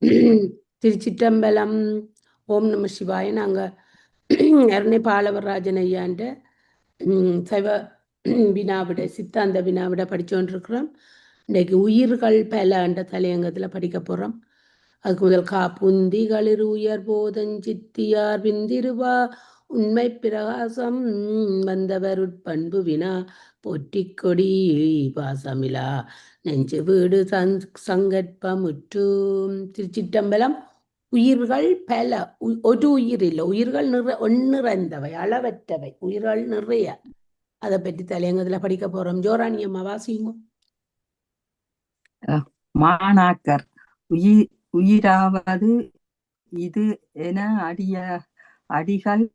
திருச்சிற்றம்பலம். ஓம் நம சிவாய. நாங்கள் அருணை பாலவராஜன் ஐயாண்ட சைவ வினாவிட சித்தாந்த வினாவிட படிச்சுக்கொண்டிருக்கிறோம். இன்றைக்கு உயிர்கள் பல என்ற தலையங்கத்தில் படிக்க போகிறோம். அதுக்கு முதல் புந்தி களிர் உயர் போதஞ்சித்தியார் பிந்திருவா உண்மை பிரகாசம் வந்தவர் உட்பண்பு வினா போற்றிக் கொடி பாசமிலா நெஞ்சு வீடு சங்கற்பமுற்று. திருச்சிற்றம்பலம். உயிர்கள் பல, ஒரு உயிர் இல்லை, உயிர்கள் எண்ணிறந்தவை, அளவற்றவை, உயிர்கள் நிறைய. அதை பற்றி தலையங்கத்துல படிக்க போறோம். ஜோராணி அம்மா வாசிங்க. மாணாக்கர் உயிராவது இது என அடிகள்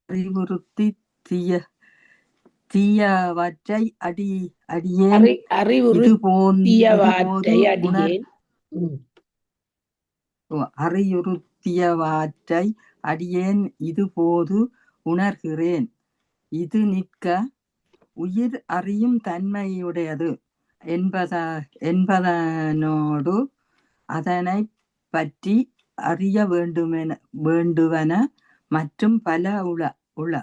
அறிவுறுத்தி தீயவற்றை அடியேன் அறிவுறுத்தியவற்றை அடியேன் இதுபோது உணர்கிறேன். இது நிற்க உயிர் அறியும் தன்மையுடையது என்பதனோடு அதனை பற்றி அறிய வேண்டுவன மற்றும் பல உள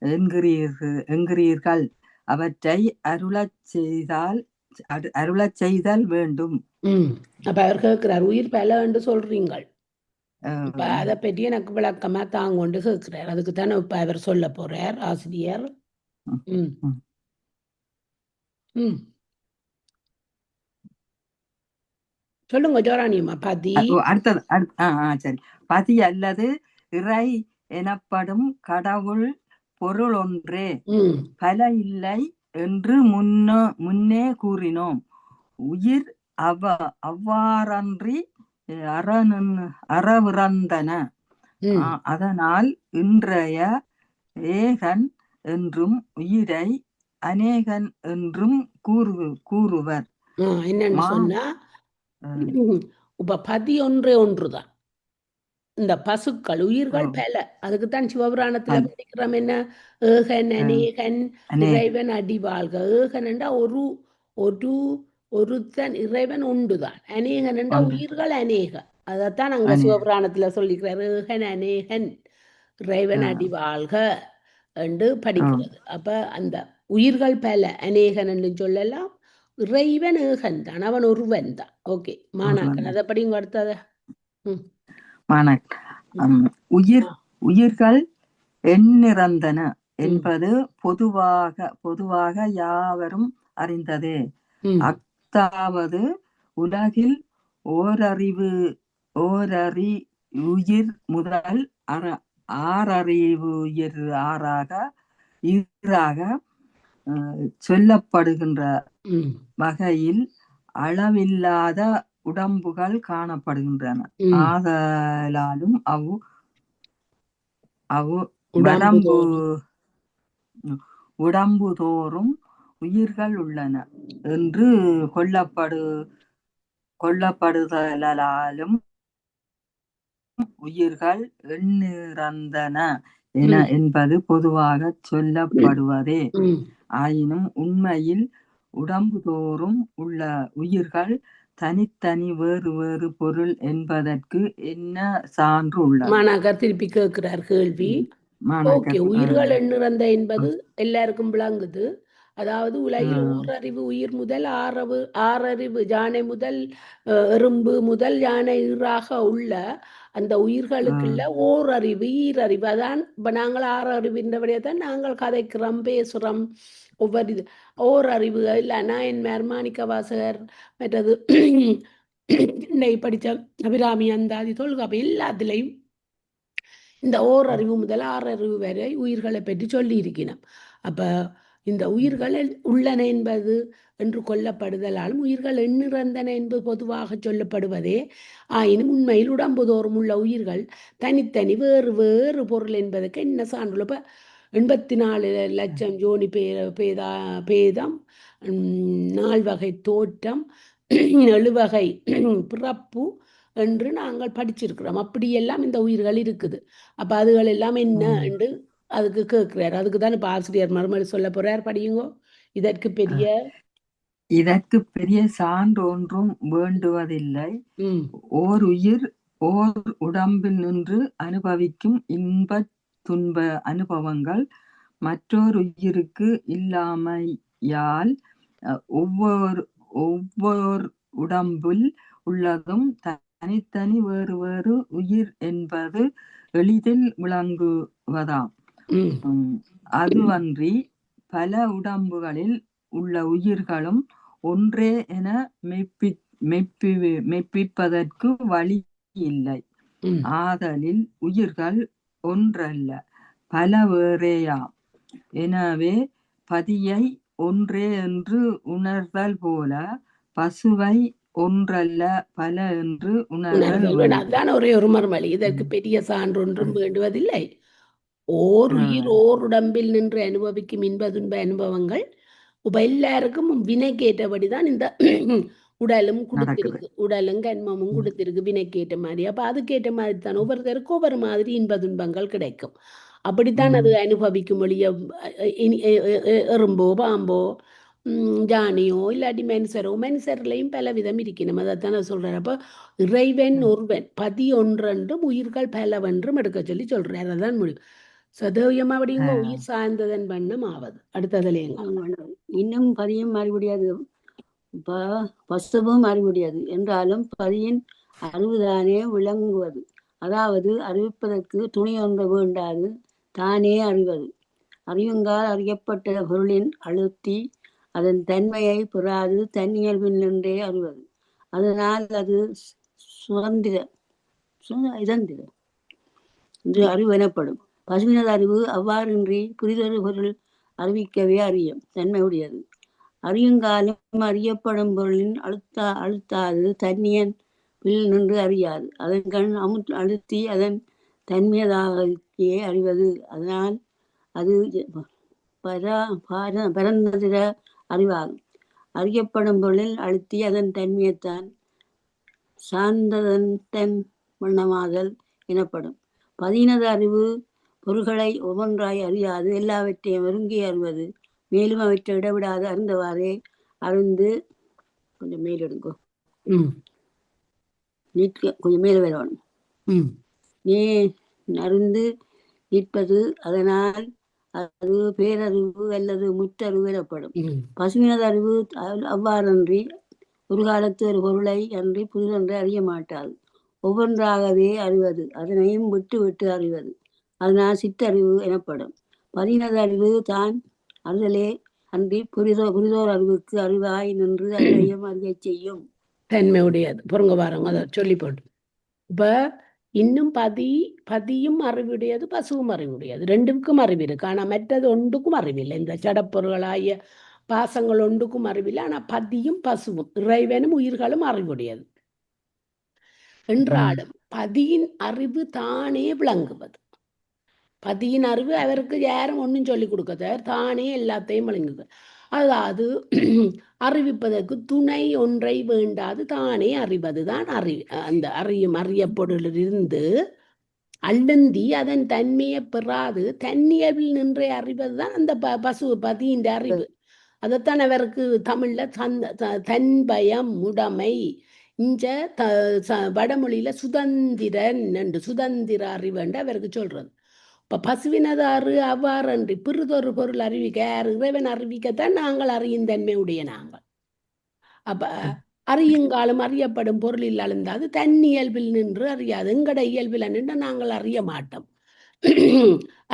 என்கிறீர்கள். அவற்றை அருளச் செய்தல் வேண்டும். அப்ப அவர் கேட்கிறார், உயிர் பல என்று சொல்றீங்கள், அதை பற்றி எனக்கு விளக்கமா தாங்கொண்டு கேட்கிறார். அதுக்கு தானே இப்ப அவர் சொல்ல போறார் ஆசிரியர். சொல்லுங்க ஜோராணியம்மா. பதி அடுத்தது. சரி. பதி அல்லது இறை எனப்படும் கடவுள் பொருள் ஒன்றே, பல இல்லை என்று முன்னே கூறினோம். உயிர் அவ்வாறன்றி அறவிறந்தன. அதனால் இன்றைய ஏகன் என்றும் உயிரை அநேகன் என்றும் கூறுவர். என்னன்னு சொன்னா, இப்ப பதி ஒன்றே ஒன்றுதான். இந்த பசுக்கள் உயிர்கள் பல. அதுக்குத்தான் சிவபுராணத்துல படிக்கிறோம் என்ன, ஏகன் அநேகன் இறைவன் அடிவாழ்க. ஏகன் என்றா ஒருத்தன் இறைவன் உண்டுதான். அநேகன் என்றா உயிர்கள் அநேக. அதைத்தான் அங்க சிவபுராணத்துல சொல்லிக்கிறார், ஏகன் அநேகன் இறைவன் அடிவாழ்க என்று படிக்கிறது. அப்ப அந்த உயிர்கள் பல, அநேகன் என்று சொல்லலாம். இறைவன் ஏகன் தான், அவன் ஒருவன் தான். ஓகே மாணாக்கன், அதை படிங்க அடுத்தத. உயிர்கள் எண்ணிறந்தன என்பது பொதுவாக யாவரும் அறிந்ததே. அதாவது உலகில் ஓரறிவுயிர் முதல் ஆறறிவுயிர் ஈறாக சொல்லப்படுகின்ற வகையில் அளவில்லாத உடம்புகள் காணப்படுகின்றன. ஆதலாலும் உடம்புதோறும் உயிர்கள் உள்ளன என்று கொள்ளப்படுதலாலும் உயிர்கள் எண்ணிறந்தன என்பது பொதுவாக சொல்லப்படுவதே. ஆயினும் உண்மையில் உடம்புதோறும் உள்ள உயிர்கள் தனித்தனி வேறு வேறு பொருள் என்பதற்கு என்ன சான்று உள்ளது? மாணாக்கர் திருப்பி கேட்கிறார் கேள்வி. ஓகே, உயிர்கள் எண்ணிறந்த என்பது எல்லாருக்கும் விளங்குது. அதாவது உலகில் ஓரறிவு உயிர் முதல் ஆறறிவு யானை முதல் எறும்பு முதல் யானை ஈறாக உள்ள அந்த உயிர்களுக்குள்ள ஓரறிவு ஈரறிவு. அதான் இப்ப நாங்கள் ஆறறிவின்றபடியே தான் நாங்கள் கதைக்கிறோம், பேசுறோம். ஒவ்வொரு இது ஓரறிவு இல்லை. நாயன்மார், மாணிக்க வாசகர், மற்றது படித்த அபிராமி, அந்தாதி, தொல்காப்பு எல்லாத்துலேயும் இந்த ஓரறிவு முதல் ஆறறிவு வரை உயிர்களை பற்றி சொல்லி இருக்கிறோம். அப்ப இந்த உயிர்கள் உள்ளன என்பது என்று கொல்லப்படுதலாலும் உயிர்கள் எண்ணிறந்தன என்பது பொதுவாக சொல்லப்படுவதே. ஆயினும் உண்மையில் உடம்புதோறும் உள்ள உயிர்கள் தனித்தனி வேறு வேறு பொருள் என்பதற்கு என்ன சான்று? இப்ப 84 லட்சம் ஜோனி பேதம், 4 வகை தோற்றம், 7 வகை பிறப்பு என்று நாங்கள் படிச்சிருக்கிறோம். அப்படியெல்லாம் இந்த உயிர்கள் இருக்குது. அப்ப அதுகள் எல்லாம் என்ன என்று அதுக்கு கேட்கிறார். அதுக்கு தான் இப்ப ஆசிரியர் மறுமொழி சொல்ல போறார். படியுங்கோ. இதற்கு பெரிய இதற்கு பெரிய சான்று ஒன்றும் வேண்டுவதில்லை. ஓர் உயிர் ஓர் உடம்பில் நின்று அனுபவிக்கும் இன்பத் துன்ப அனுபவங்கள் மற்றொரு உயிருக்கு இல்லாமையால் ஒவ்வொரு உடம்பில் உள்ளதும் தனித்தனி வேறு வேறு உயிர் என்பது எளிதில் விளங்குவதாம். அதுவன்றி பல உடம்புகளில் உள்ள உயிர்களும் ஒன்றே என மெய்ப்பிப்பதற்கு வழி இல்லை. ஆதலில் உயிர்கள் ஒன்றல்ல பல வேறேயாம். எனவே பதியை ஒன்றே என்று உணர்தல் போல பசுவை ஒன்றல்ல பல என்று உணர்தல். அதுதான் ஒரே ஒரு மறுமொழி. இதற்கு பெரிய சான்று ஒன்றும் வேண்டுவதில்லை. ஓர் உயிர் ஓர் உடம்பில் நின்று அனுபவிக்கும் இன்ப துன்ப அனுபவங்கள் இப்ப எல்லாருக்கும் வினைக்கேற்றபடிதான் இந்த உடலும் கொடுத்திருக்கு, உடலும் கண்மமும் கொடுத்திருக்கு வினைக்கேற்ற மாதிரி. அப்ப அதுக்கேற்ற மாதிரி தான் ஒவ்வொருத்தருக்கும் ஒவ்வொரு மாதிரி இன்ப துன்பங்கள் கிடைக்கும். அப்படித்தான் அது அனுபவிக்கும் ஒழிய எறும்போ பாம்போ ஜானியோ இல்லாட்டி மனுஷர்லையும் பல விதம் இருக்கணும். அதைத்தான் நான் சொல்றேன். அப்போ இறைவன் ஒருவன் பதி ஒன்றென்றும் உயிர்கள் பலவென்றும் எடுக்க சொல்லி சொல்றாரு. அதான் முடிவு. சதவியம் அப்படிங்க உயிர் சார்ந்ததன் வண்ணம் ஆவது. அடுத்ததுல இன்னும் பதியும் மாறி முடியாது, பசுவும் மாறி முடியாது என்றாலும் பதியின் அறிவுதானே விளங்குவது. அதாவது அறிவிப்பதற்கு துணி ஒன்று வேண்டாது, தானே அறிவது. அறிவுங்கால் அறியப்பட்ட பொருளின் அழுத்தி அதன் தன்மையை பெறாது தன்னியல்பில் நின்றே அறிவது. அதனால் அது இதந்திர என்று அறிவு எனப்படும். பசுவினது அறிவு அவ்வாறின்றி புரிதொரு பொருள் அறிவிக்கவே அறியும் தன்மையுடையது. அறியுங்காலம் அறியப்படும் பொருளின் அழுத்தாது தன்னியன் வில் நின்று அறியாது. அதன் கண் அழுத்தி அதன் தன்மையதாகவே அறிவது. அதனால் அது பரந்ததிர அறிவாகும். அறியப்படும் பொருளில் அழுத்தி அதன் தன்மையைத்தான் சார்ந்ததன் தன் வண்ணமாதல் எனப்படும். பதினது அறிவு பொருள்களை ஒவ்வொன்றாய் அறியாது எல்லாவற்றையும் ஒருங்கி அறிவது. மேலும் அவற்றை இடவிடாது அறிந்தவாறே அறிந்து கொஞ்சம் மேல் எடுங்கோ, கொஞ்சம் மேல வரணும். நீ அறிந்து நிற்பது. அதனால் அது பேரறிவு அல்லது முற்றறிவு எனப்படும். பசுவினது அறிவு அவ்வாறன்றி ஒரு காலத்து ஒரு பொருளை அன்றி புதிதொன்றை அறிய மாட்டாது. ஒவ்வொன்றாகவே அறிவது. அதனையும் விட்டு விட்டு அறிவது. அதனால் சிற்றறிவு எனப்படும். பதினது அறிவு தான் அறிதலே அன்றி புரிதோர் அறிவுக்கு அறிவாய் நின்று அறிவையும் அறிய செய்யும் தன்மையுடையது. பொருங்க வாரம் அதை சொல்லி போட்டு. இப்ப இன்னும் பதியும் அறிவுடையது, பசுவும் அறிவுடையது. ரெண்டுக்கும் அறிவு இருக்கு. ஆனா மற்றது ஒன்றுக்கும் அறிவில்லை. இந்த சடப்பொருளாகிய பாசங்கள் ஒன்றுக்கும் அறிவில்லை. ஆனா பதியும் பசுவும் இறைவனும் உயிர்களும் அறிவுடையது என்றாலும் பதியின் அறிவு தானே விளங்குவது. பதியின் அறிவு அவருக்கு யாரும் ஒன்றும் சொல்லிக் கொடுக்க தானே எல்லாத்தையும் விளங்குது. அதாவது அறிவிப்பதற்கு துணை ஒன்றை வேண்டாது தானே அறிவதுதான் அந்த அறிய பொருளிலிருந்து அழுந்தி அதன் தன்மையை பெறாது தன்னியவில் நின்றே அறிவதுதான் அந்த பதியின் அறிவு. அதைத்தான் அவருக்கு தமிழ்ல தன்பயம் உடைமை, இஞ்ச வடமொழியில சுதந்திரன் என்று சுதந்திர அறிவு என்று அவருக்கு சொல்றது. இப்ப பசுவினது அவ்வாறன்றி பிறிதொரு பொருள் அறிவிக்க இறைவன் அறிவிக்கத்தான் நாங்கள் அறியும் தன்மை உடைய நாங்கள். அப்ப அறியுங்காலம் அறியப்படும் பொருள் இல்லாத அது தன் இயல்பில் நின்று அறியாது. எங்கட இயல்பில் நின்று நாங்கள் அறிய மாட்டோம்.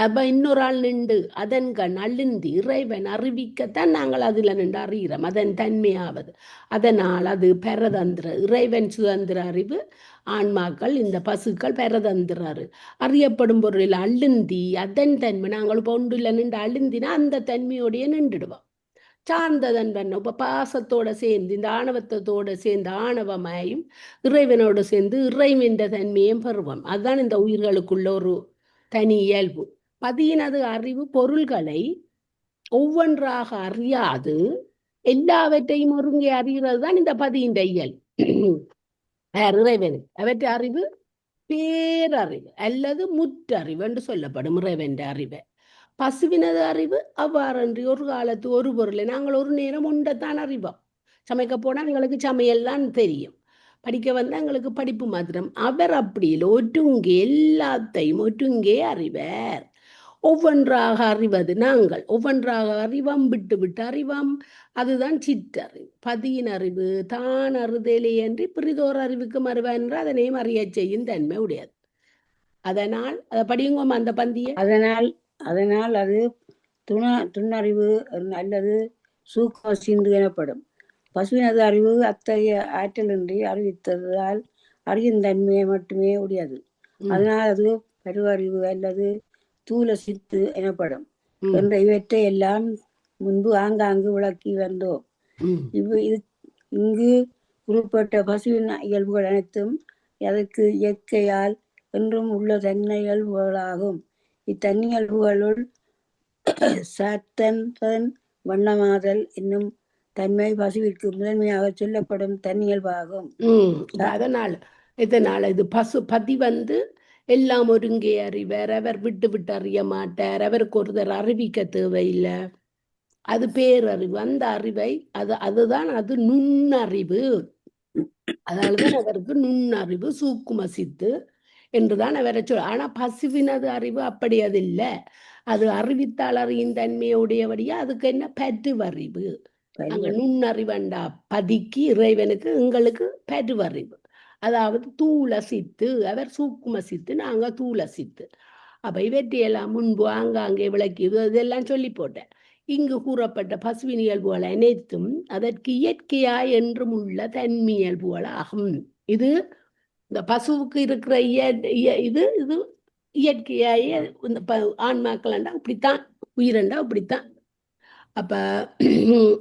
அப்ப இன்னொரு ஆள் நின்று அதன் கண் அழுந்தி இறைவன் அறிவிக்கத்தான் நாங்கள் அதுல நின்று அறிகிறோம். அதன் தன்மையாவது. அதனால் அது பரதந்திர இறைவன் சுதந்திர அறிவு. ஆன்மாக்கள் இந்த பசுக்கள் பரதந்திராரு அறியப்படும் பொருளில் அழுந்தி அதன் தன்மை நாங்கள் இப்போ ஒன்றுல நின்று அழுந்தினா அந்த தன்மையோடைய நின்றுடுவோம். சார்ந்ததன் பண்ண இப்ப பாசத்தோட சேர்ந்து இந்த ஆணவத்தோட சேர்ந்து ஆணவமாயும் இறைவனோடு சேர்ந்து இறைவன் தன்மையும் பெறுவோம். அதுதான் இந்த உயிர்களுக்குள்ள ஒரு தனி இயல்பு. பதியினது அறிவு பொருள்களை ஒவ்வொன்றாக அறியாது எல்லாவற்றையும் ஒருங்கே அறிகிறது தான் இந்த பதியின் இயல்பு. இறைவன் அவற்றை அறிவு பேரறிவு அல்லது முற்றறிவு என்று சொல்லப்படும் இறைவன் அறிவு. பசுவினது அறிவு அவ்வாறன்றி ஒரு காலத்து ஒரு பொருளை நாங்கள் ஒரு நேரம் ஒன்றைத்தான் அறிவோம். சமைக்க போனால் எங்களுக்கு சமையல்லாம் தெரியும், படிக்க வந்தால் எங்களுக்கு படிப்பு மாத்திரம். அவர் அப்படி இல்லை, ஒற்றுங்கே எல்லாத்தையும் ஒற்றுங்கே அறிவார். ஒவ்வொன்றாக அறிவது நாங்கள், ஒவ்வொன்றாக அறிவாம் விட்டு விட்டு அறிவாம். அதுதான் சிற்றறிவு. பதியின் அறிவு தான் அறிதலே என்று பிரிதோர் அறிவுக்கு மறுவான் என்று அதனையும் அறிய செய்யும் தன்மை உடையது. அதனால் அதை படியுங்கோம் அந்த பந்தியை. அதனால் அது துணறிவு அல்லது சூக்ம சிந்து எனப்படும். பசுவினது அறிவு அத்தகைய ஆற்றலின்றி அறிவித்ததால் அறியும் தன்மையை மட்டுமே உடையது. அதனால் அது பருவறிவு அல்லது தூல சித்து எனப்படும் என்ற இவற்றை எல்லாம் முன்பு ஆங்காங்கு விளக்கி வந்தோம். இங்கு குறிப்பிட்ட பசுவின் இயல்புகள் அனைத்தும் அதற்கு இயற்கையால் என்றும் உள்ள தன்னியல்புகளாகும். இத்தன்னியல்புகளுள் சாத்தன் வண்ணமாதல் என்னும் தன்மை பசுவிற்கு முதன்மையாக சொல்லப்படும் தன்னியல்பாகும். இதனால் இது பதி எல்லாம் ஒருங்கே அறிவார், அவர் விட்டு விட்டு அறிய மாட்டார், அவருக்கு ஒருத்தர் அறிவிக்க தேவையில்லை, அது பேரறிவு. அந்த அறிவை அதுதான் அது நுண்ணறிவு. அதனால்தான் அவருக்கு நுண்ணறிவு சூக்கும சித்து என்றுதான் அவரை ஆனா பசுவினது அறிவு அப்படி அது இல்லை. அது அறிவித்தால் அறியும் தன்மையுடையபடியா அதுக்கு என்ன பருவறிவு. நாங்க நுண்ணறிவண்டா பதிக்கு இறைவனுக்கு எங்களுக்கு பருவறிவு, அதாவது தூள சித்து. அவர் சூக்கும சித்து, நாங்க தூள சித்து. அப்ப இவற்றையெல்லாம் முன்பு ஆங்காங்கே விளக்கி இதெல்லாம் சொல்லி போட்டேன். இங்கு கூறப்பட்ட பசுவின் இயல்புகள் அனைத்தும் அதற்கு இயற்கையாய் என்றும் உள்ள தன்மையல்புகள் ஆகும். இது இந்த பசுவுக்கு இருக்கிற இது இது இயற்கையாயே இந்த ஆன்மாக்கள்ண்டா அப்படித்தான், உயிரண்டா அப்படித்தான். அப்ப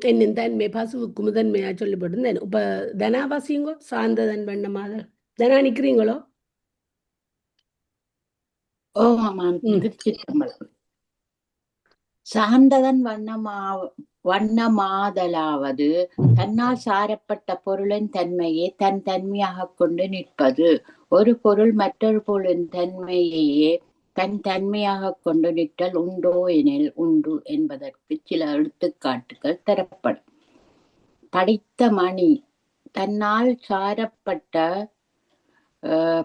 என்ன தன்மை பசுவுக்கு முதன்மையா சொல்லப்பட்டிருந்தேன். இப்ப தனாவாசியங்கோ சார்ந்ததன் வண்ணமாக தனா நிக்கிறீங்களோ? சார்ந்ததன் வண்ணமாதலாவது தன்னால் சாரப்பட்ட பொருளின் தன்மையை தன் தன்மையாக கொண்டு நிற்பது. ஒரு பொருள் மற்றொரு பொருளின் தன்மையையே தன் தன்மையாக கொண்டு நிற்றல் உண்டோ எனில் உண்டு என்பதற்கு சில எடுத்துக்காட்டுகள் தரப்படும். படித்த மணி தன்னால் சாரப்பட்ட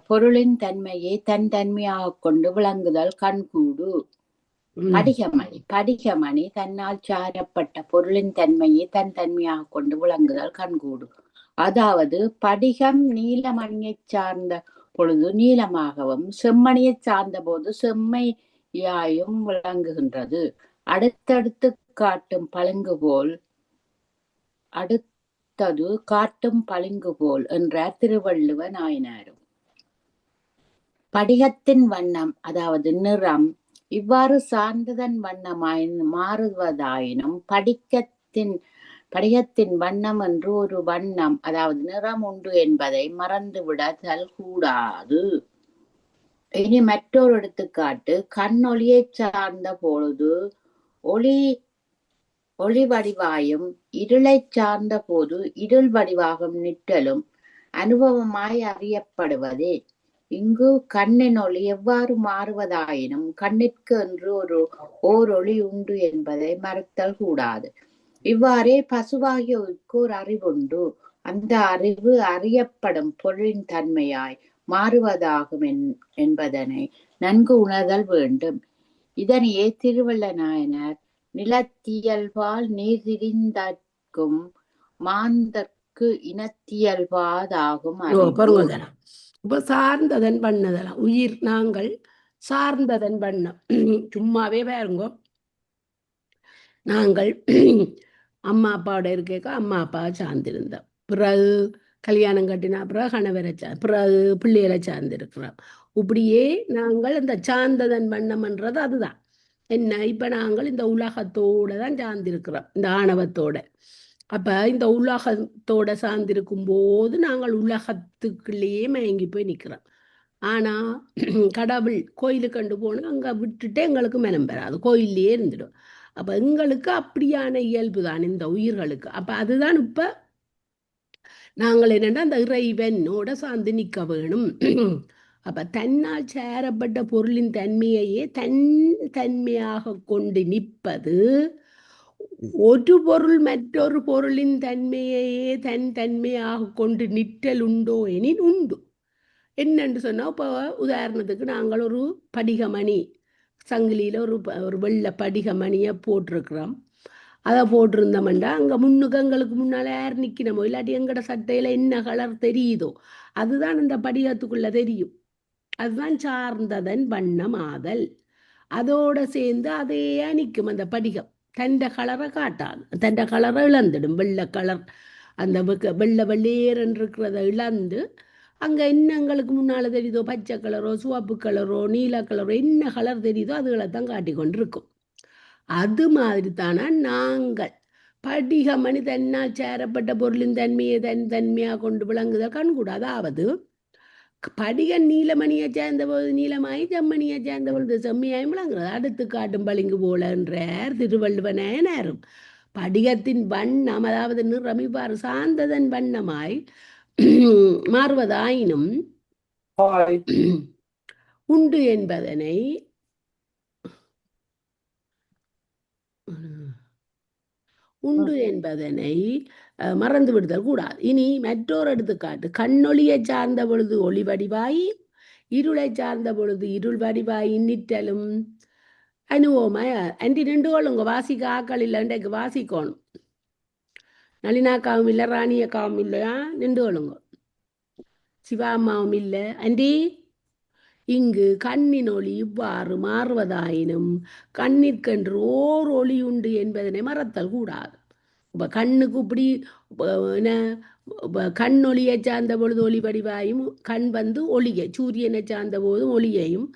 பொருளின் தன்மையை தன் தன்மையாக கொண்டு விளங்குதல் கண்கூடு. படிகமணி தன்னால் சாரப்பட்ட பொருளின் தன்மையை தன் தன்மையாக கொண்டு விளங்குதல் கண்கூடு. அதாவது படிகம் நீலமணியை சார்ந்த பொழுது நீளமாகவும் செம்மணியை சார்ந்த போது செம்மையாயும் விளங்குகின்றது. அடுத்தது காட்டும் பளிங்கு போல் என்றார் திருவள்ளுவ நாயனாரும். படிகத்தின் வண்ணம் அதாவது நிறம் இவ்வாறு சார்ந்ததன் வண்ணமாய் மாறுவதாயினும் படிகத்தின் வண்ணம் என்று ஒரு வண்ணம் அதாவது நிறம் உண்டு என்பதை மறந்துவிடல் கூடாது. இனி மற்றொரு எடுத்துக்காட்டு, கண்ணொளியை சார்ந்த பொழுது ஒளி வடிவாயும் இருளை சார்ந்த போது இருள் வடிவாகும் நிற்றலும் அனுபவமாய் அறியப்படுவதே. இங்கு கண்ணின் ஒளி எவ்வாறு மாறுவதாயினும் கண்ணிற்கு என்று ஓர் ஒளி உண்டு என்பதை மறுத்தல் கூடாது. இவ்வாறே பசுவாகியோருக்கு ஒரு அறிவுண்டு. அந்த அறிவு அறியப்படும் பொருளின் தன்மையாய் மாறுவதாகும் என்பதனை நன்கு உணர்தல் வேண்டும். இதனையே திருவள்ளுவ நாயனார் நிலத்தியல்பால் நீர்திரிந்தற்கும் மாந்தற்கு இனத்தியல்பாதாகும் இப்ப சார்ந்ததன் பண்ணதெல்லாம் உயிர் நாங்கள் சார்ந்ததன் பண்ணம். சும்மாவே பாருங்க, நாங்கள் அம்மா அப்பாவோட இருக்க அம்மா அப்பாவை சார்ந்திருந்தோம். பிறகு கல்யாணம் கட்டினா பிறகு கணவரை பிறகு பிள்ளைகளை சார்ந்திருக்கிறோம். இப்படியே நாங்கள் இந்த சார்ந்ததன் வண்ணம்ன்றது அதுதான் என்ன. இப்ப நாங்கள் இந்த உலகத்தோட தான் சார்ந்திருக்கிறோம், இந்த ஆணவத்தோட. அப்ப இந்த உலகத்தோட சார்ந்திருக்கும் போது நாங்கள் உலகத்துக்குள்ளேயே மயங்கி போய் நிற்கிறோம். ஆனா கடவுள் கோயிலுக்கு கண்டு போனா அங்க விட்டுட்டு எங்களுக்கு மனம் பெறாது, கோயிலே இருந்துடும். அப்ப எங்களுக்கு அப்படியான இயல்பு தான் இந்த உயிர்களுக்கு. அப்ப அதுதான் இப்ப நாங்கள் என்னன்னா அந்த இறைவனோட சார்ந்து நிற்க வேணும். அப்ப தன்னால் சேரப்பட்ட பொருளின் தன்மையையே தன்மையாக கொண்டு நிற்பது ஒரு பொருள் மற்றொரு பொருளின் தன்மையையே தன் தன்மையாக கொண்டு நிற்றல் உண்டோ எனின் உண்டு. என்னன்னு சொன்னால், இப்போ உதாரணத்துக்கு நாங்கள் ஒரு படிகமணி சங்கிலியில் ஒரு வெள்ளை படிகமணியை போட்டிருக்கிறோம். அதை போட்டிருந்தோம்டா அங்கே எங்களுக்கு முன்னால் யார் நிற்கணுமோ இல்லாட்டி எங்களோட சட்டையில் என்ன கலர் தெரியுதோ அதுதான் அந்த படிகத்துக்குள்ளே தெரியும். அதுதான் சார்ந்ததன் வண்ணமாதல். அதோட சேர்ந்து அதையே நிற்கும் அந்த படிகம். தண்ட கலரை காட்டாது, தண்ட கலரை இழந்துடும். வெள்ளை கலர் அந்த வெள்ளை வெள்ளேரன் இருக்கிறத இழந்து அங்கே என்ன எங்களுக்கு முன்னால் தெரியுதோ பச்சை கலரோ சிவப்பு கலரோ நீல கலரோ என்ன கலர் தெரியுதோ அதுகளை தான் காட்டி கொண்டு இருக்கும். அது மாதிரி தானே நாங்கள் படிகமணி தன்னால் சேரப்பட்ட பொருளின் தன்மையை தன்மையாக கொண்டு விளங்குதல் கண்கூட. அதாவது படிகன் நீலமணியை சேர்ந்த போது நீலமாயி செம்மணியை சேர்ந்த பொழுது செம்மையாயும் விளங்குறது. அடுத்து காட்டும் பளிங்கு போல என்றார் திருவள்ளுவனாரும். படிகத்தின் வண்ணம் அதாவது நிறம் இவ்வாறு சார்ந்ததன் வண்ணமாய் மாறுவதாயினும் உண்டு என்பதனை மறந்து விடுதல் கூடாது. இனி மற்றொரு எடுத்துக்காட்டு. கண்ணொளியை சார்ந்த பொழுது ஒளி வடிவாய், இருளை சார்ந்த பொழுது இருள் வடிவாய் நிற்றலும் அனுபவமாய். அன்றி நின்று கொள்ளுங்க, வாசிக்க ஆக்கள் இல்லை, இன்றைக்கு வாசிக்கணும். நளினாக்காவும் இல்லை, ராணியக்காவும் இல்லையா, நின்று கொள்ளுங்க. சிவாமாவும் இல்லை. அன்றி இங்கு கண்ணின் ஒளி இவ்வாறு மாறுவதாயினும் கண்ணிற்கென்று ஓர் ஒளி உண்டு என்பதனை மறத்தல் கூடாது. இப்போ கண்ணுக்கு இப்படி கண்ணொளியை சார்ந்த பொழுது ஒளி வடிவாயும், கண் வந்து ஒளியை, சூரியனை சார்ந்த போதும் ஒளியையும்,